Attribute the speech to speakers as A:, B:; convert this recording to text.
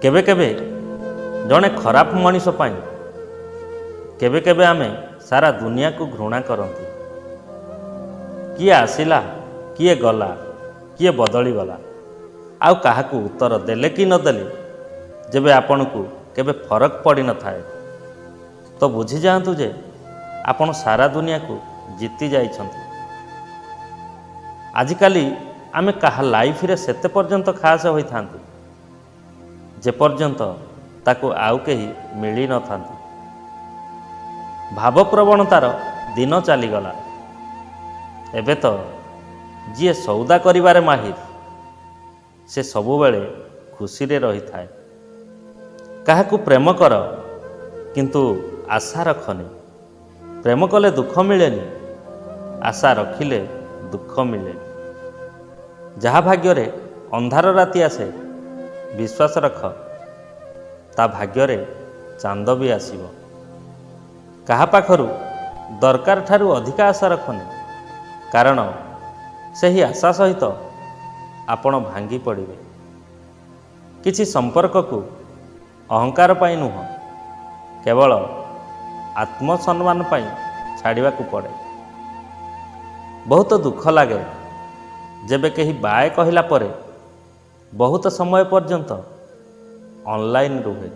A: केबे केबे जड़े खराब मनीष पाई केबे केबे आमे सारा दुनिया को घृणा करती। किए आसिला किए गला किए बदली गला आउ काहाकू उत्तर देले कि नदेले जेबे आपण को केबे फरक पड़ी न थाए तो बुझी जातु जे आपण सारा दुनिया को जीति जाइछंती। आजिकाली आमे कहा लाइफ रे सेते पर्यंत खास होई थांती जे पर्यंत ताको आउ केही मिली न थांती। भाव प्रवणतार दिन चलीगला। एबे तो जी सौदा करिबारे माहिर से सबुबेले खुशी रे रही थाए। काहाकू प्रेम कर किंतु आशा रखनी। प्रेम कले दुख मिलेनी, आशा रखिले दुख मिले। जहा भाग्य रे अंधार राति आसे विश्वास रख ता भाग्य रे चांद भी आसीबो। कहा पाखरु दरकार ठारू अधिका आशा रखनी, कारण सही आशा सहित आपण भांगी पड़िबे। किछि संपर्क को अहंकार पाई नुह, केवल आत्मसम्मान पाई छाड़िबा को पड़े। बहुत दुख लागे जेबे कहीं बाय कहला परे बहुत समय पर्यंत ऑनलाइन रुहे।